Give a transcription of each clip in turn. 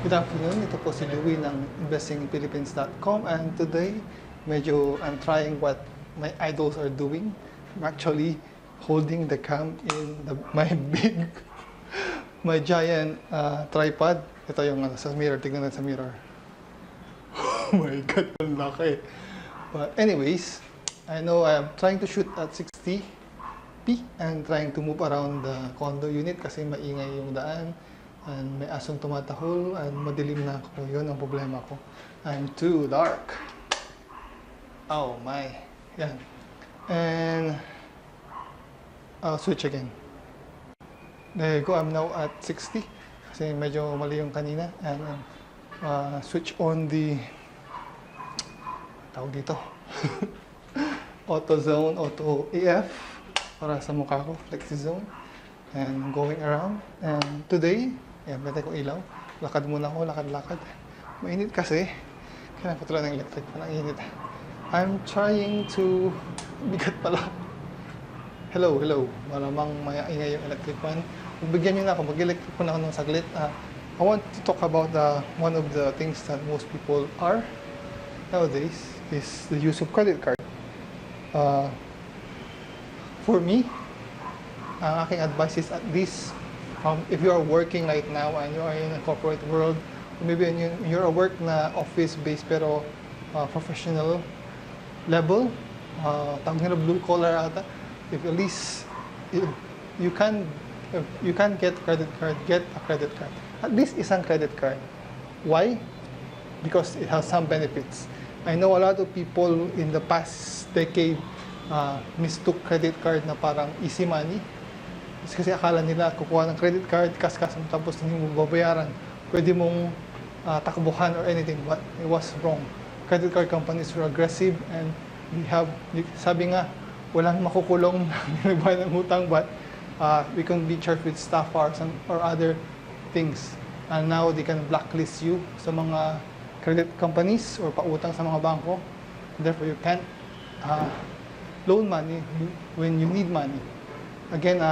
Good afternoon, ito po si Louie ng investingphilippines.com, and today medyo I'm trying what my idols are doing. I'm actually holding the cam in my my giant tripod. Ito yung sa mirror, tignan natin sa mirror. Oh my god, ang laki. But anyways, I know I'm trying to shoot at 60p and trying to move around the condo unit kasi maingay yung daan. And may asong tumatahol, and madilim na ako. Yun ang problema ko. I'm too dark. Oh my. Yan. And I'll switch again. There you go. I'm now at 60. Kasi medyo mali yung kanina. And switch on the tawag dito. Auto zone, auto AF para sa mukha ko. Flexi zone. And going around. And today, yan, bete ko ilaw. Lakad muna ako, lakad-lakad. Mainit kasi. Kailangan ko tuloy ng electric pan. Ang init. I'm trying to... Bigat pala. Hello. Malamang maingay yung electric pan. Bigyan nyo na ako. Mag-electric pan ako ng saglit. I want to talk about one of the things that most people are nowadays is the use of credit card. For me, ang aking advice is at least if you are working right now and you are in a corporate world, or maybe you're a work na office-based pero professional level, tawag nila blue collar ata, if at least you can get credit card, get a credit card. At least isang credit card. Why? Because it has some benefits. I know a lot of people in the past decade mistook credit card na parang easy money. Kasi akala nila kukuha ng credit card, kaskas mo tapos hindi mo babayaran. Pwede mong takbuhan or anything, but it was wrong. Credit card companies were aggressive and sabi nga, walang makukulong nagbayad ng utang, but we can be charged with staff hours or other things. And now they can blacklist you sa mga credit companies or pautang sa mga bangko. Therefore, you can't loan money when you need money. Again,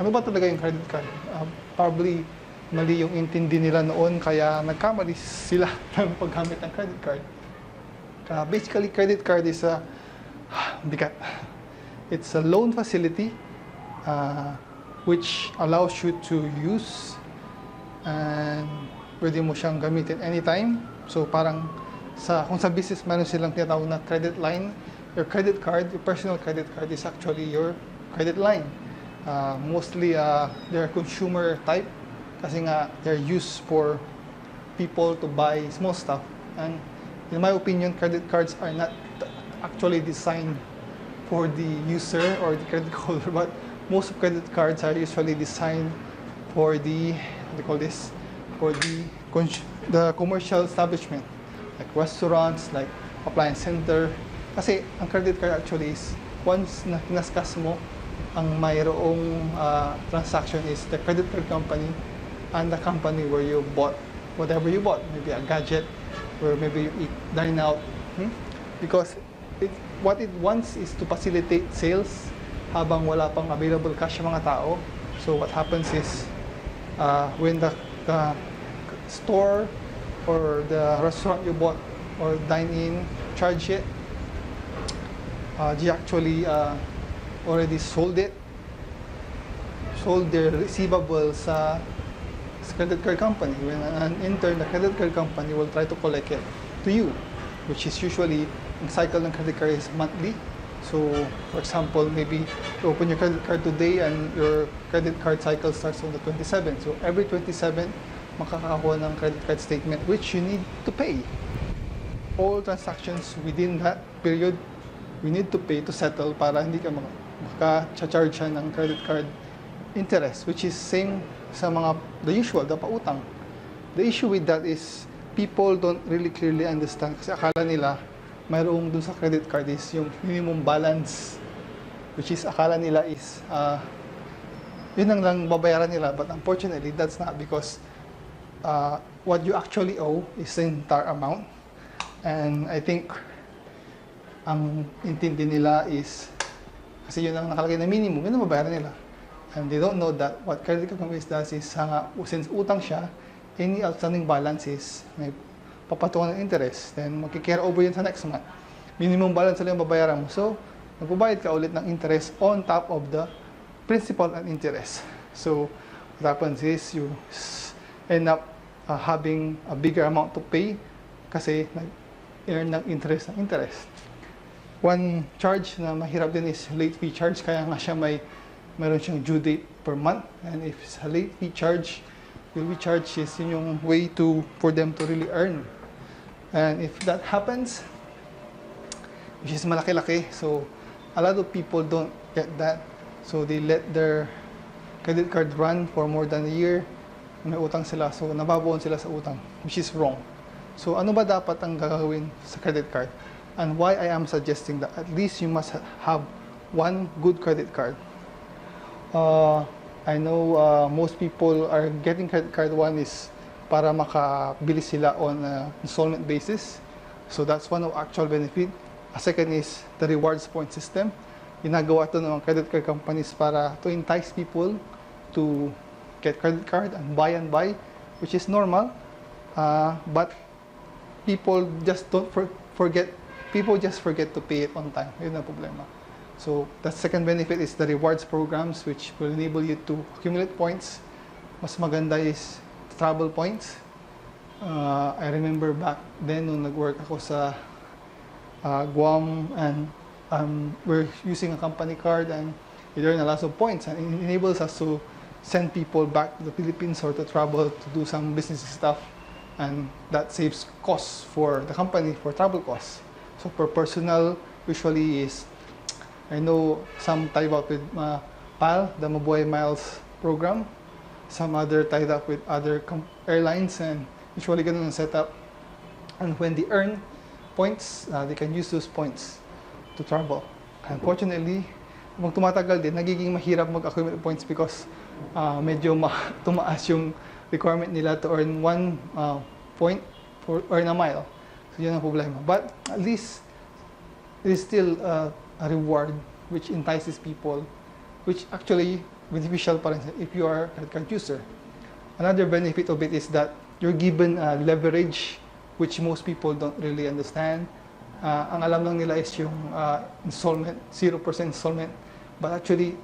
ano ba talaga yung credit card? Probably mali yung intindi nila noon kaya nagkamali sila ng paggamit ng credit card. Basically, credit card is bigat. It's a loan facility which allows you to use and pwede mo siyang gamitin anytime. So parang kung sa business meron silang tinatawag na credit line, your credit card, your personal credit card is actually your credit line. Mostly they're consumer type kasi nga they're used for people to buy small stuff, and in my opinion credit cards are not actually designed for the user or the credit holder, but most of credit cards are usually designed for the for the commercial establishment like restaurants, like appliance center, kasi ang credit card actually is once na kinaskas mo ang mayroong transaction is the credit card company and the company where you bought whatever you bought, maybe a gadget or maybe you dine out. Because what it wants is to facilitate sales habang wala pang available cash sa mga tao. So what happens is when the store or the restaurant you bought or dine in charge it, they actually already sold their receivables sa credit card company. When in turn, the credit card company will try to collect it to you, which is usually, ang cycle ng credit card is monthly. So, for example, maybe you open your credit card today and your credit card cycle starts on the 27th. So, every 27, makakakuha ng credit card statement which you need to pay. All transactions within that period, we need to pay to settle para hindi ka maka-charge ng credit card interest, which is same sa the usual, the pautang. The issue with that is people don't really clearly understand kasi akala nila mayroong dun sa credit card is yung minimum balance, which is akala nila is yun lang babayaran nila, but unfortunately that's not, because what you actually owe is the entire amount. And I think ang intindi nila is kasi yun ang nakalagay na minimum, yun ang babayaran nila. And they don't know that what credit card companies does is since utang siya, any outstanding balance is may papatungan ng interest, then magki-carry over yun sa next month. Minimum balance lang yung babayaran mo. So, magbabayad ka ulit ng interest on top of the principal and interest. So, what happens is you end up having a bigger amount to pay kasi nag-earn ng interest. One charge na mahirap din is late fee charge, kaya nga siya mayroon siyang due date per month. And if it's a late fee charge, will be charged is yun yung way for them to really earn. And if that happens, which is malaki-laki, so a lot of people don't get that. So they let their credit card run for more than a year. May utang sila, so nababaon sila sa utang, which is wrong. So ano ba dapat ang gagawin sa credit card? And why I am suggesting that at least you must have one good credit card. I know most people are getting credit card. One is para makabili sila on installment basis. So that's one of actual benefit. A second is the rewards point system. Ginagawa ito ng credit card companies para to entice people to get credit card and buy, which is normal. But people just forget to pay it on time. Yun ang problema. So the second benefit is the rewards programs, which will enable you to accumulate points. Mas maganda is travel points. I remember back then nung nag-work ako sa Guam, and we're using a company card, and we earn a lot of points, and it enables us to send people back to the Philippines or to travel to do some business stuff, and that saves costs for the company for travel costs. So for personal, usually is, I know some tied up with PAL, the Mabuhay Miles program. Some other tied up with other airlines, and usually ganun ang setup. And when they earn points, they can use those points to travel. Unfortunately, kung tumatagal din, nagiging mahirap mag-accumulate points because medyo tumaas yung requirement nila to earn 1 point for earn a mile. So yun ang problema. But at least it is still a reward which entices people, which actually beneficial pa rin if you are a credit card user. Another benefit of it is that you're given leverage, which most people don't really understand. Ang alam lang nila is yung installment, 0% installment. But actually,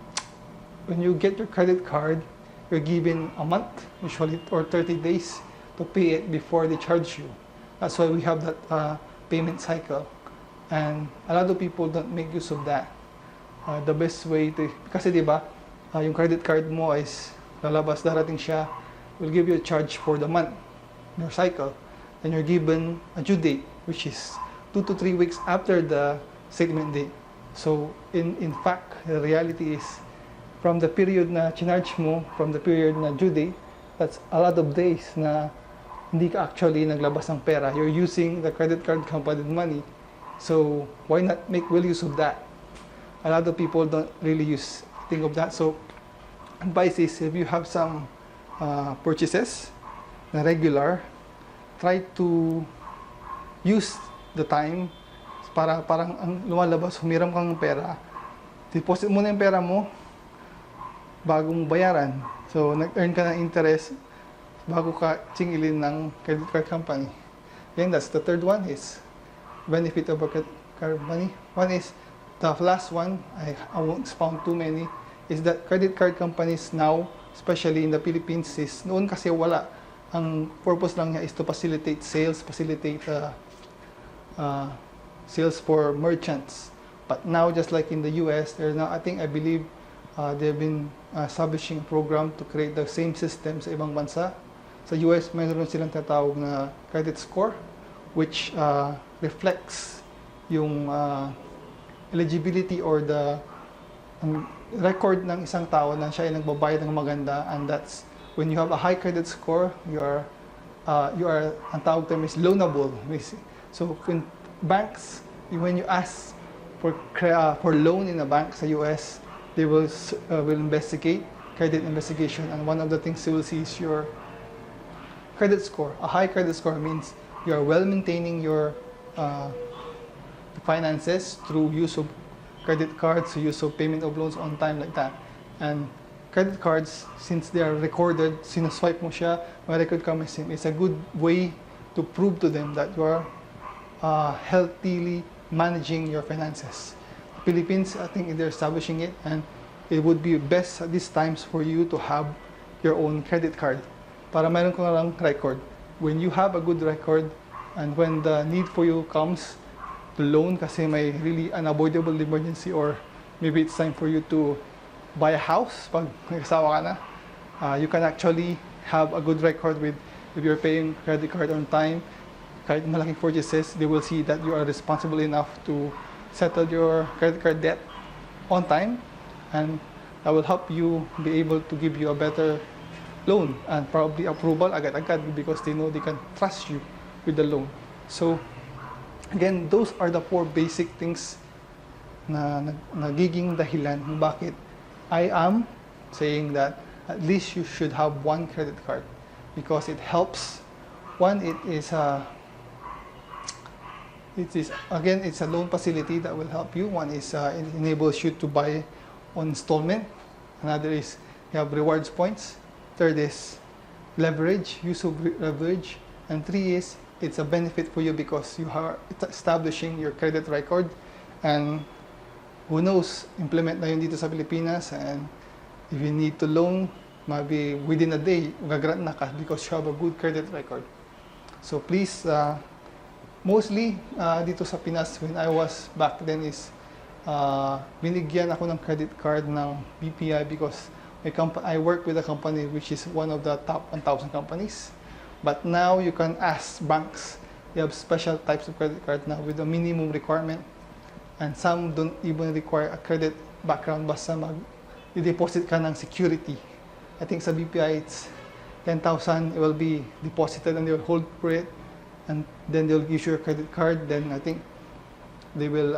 when you get your credit card, you're given a month, usually, or 30 days to pay it before they charge you. That's why we have that payment cycle. And a lot of people don't make use of that. The best way to, kasi di ba, yung credit card mo is lalabas, darating siya, will give you a charge for the month, your cycle, and you're given a due date, which is 2 to 3 weeks after the statement date. So in fact, the reality is from the period na chinarge mo, from the period na due date, that's a lot of days na hindi ka actually naglabas ng pera. You're using the credit card company money. So why not make well use of that? A lot of people don't really think of that. So advice is, if you have some purchases na regular, try to use the time para parang ang lumalabas, humiram kang pera, deposit mo na yung pera mo bagong bayaran. So nag-earn ka ng interest bago ka singilin ng credit card company. Then that's the third one is benefit of a credit card money. One is the last one, I won't expound too many, is that credit card companies now, especially in the Philippines, is noon kasi wala. Ang purpose lang niya is to facilitate sales, sales for merchants. But now, just like in the US, there's now, I believe, they've been establishing a program to create the same system sa ibang bansa. Sa US, mayroon silang tatawag na credit score, which reflects yung eligibility or the record ng isang tao na siya ay nagbabayad ng maganda, and that's when you have a high credit score, you are ang tawag term is loanable. So when banks, when you ask for loan in a bank sa US, they will investigate credit investigation, and one of the things they will see is your credit score. A high credit score means you are well maintaining your finances through use of credit cards, use of payment of loans on time, like that. And credit cards, since they are recorded, sinuswipe mo siya, may record ka may SIM, it's a good way to prove to them that you are healthily managing your finances. Philippines, I think they're establishing it, and it would be best at these times for you to have your own credit card para mayroon ko na lang record. When you have a good record and when the need for you comes to loan kasi may really unavoidable emergency, or maybe it's time for you to buy a house pag nag-asawa ka na, you can actually have a good record with if you're paying credit card on time. Kahit malaking purchases, they will see that you are responsible enough to settle your credit card debt on time, and that will help you be able to give you a better loan and probably approval agad-agad because they know they can trust you with the loan. So again, those are the 4 basic things na nagiging dahilan kung bakit I am saying that at least you should have one credit card, because it helps. One, it's a loan facility that will help you. One is it enables you to buy on installment. Another is you have rewards points. Third is leverage, use of leverage. And 3 is it's a benefit for you because you are establishing your credit record, and who knows, implement na yun dito sa Pilipinas, and if you need to loan, maybe within a day, gagrant na ka because you have a good credit record. So please, mostly dito sa Pinas, when I was back then is, binigyan ako ng credit card ng BPI because I work with a company which is one of the top 1,000 companies. But now you can ask banks. They have special types of credit card now with a minimum requirement. And some don't even require a credit background, basta mag-deposit ka ng security. I think sa BPI it's 10,000, it will be deposited and they will hold for it. And then they'll give you your credit card. Then I think they will,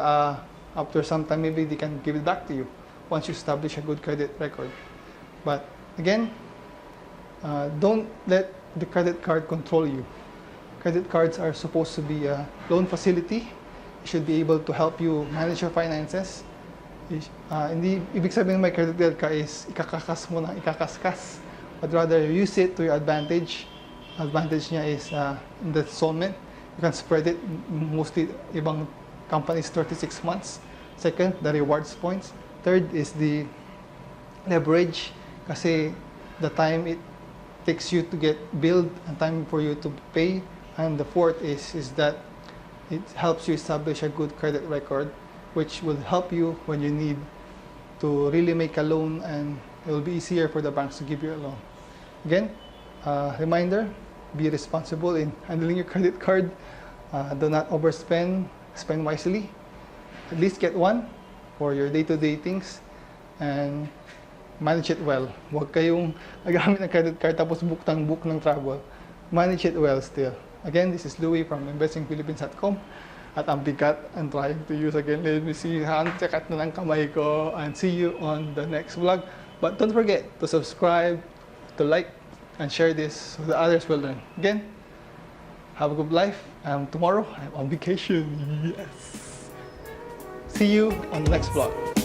after some time, maybe they can give it back to you once you establish a good credit record. But again, don't let the credit card control you. Credit cards are supposed to be a loan facility. It should be able to help you manage your finances. Hindi ibig sabihin may credit card ka is ikakakas mo na ikakaskas, but rather use it to your advantage. Advantage niya is in the installment. You can spread it. Mostly ibang companies 36 months. Second, the rewards points. Third is the leverage, kasi the time it takes you to get billed and time for you to pay. And the fourth is that it helps you establish a good credit record, which will help you when you need to really make a loan, and it will be easier for the banks to give you a loan. Again, reminder, be responsible in handling your credit card. Do not overspend, spend wisely. At least get one for your day-to-day things, and manage it well. Huwag kayong nagamit ng credit card tapos book ng travel. Manage it well still. Again, this is Louie from investingphilippines.com, at ang bigat and trying to use again. Let me see, check na ng kamay ko, and see you on the next vlog. But don't forget to subscribe, to like, and share this so that others will learn. Again, have a good life. Tomorrow I'm on vacation. Yes. See you on the next vlog.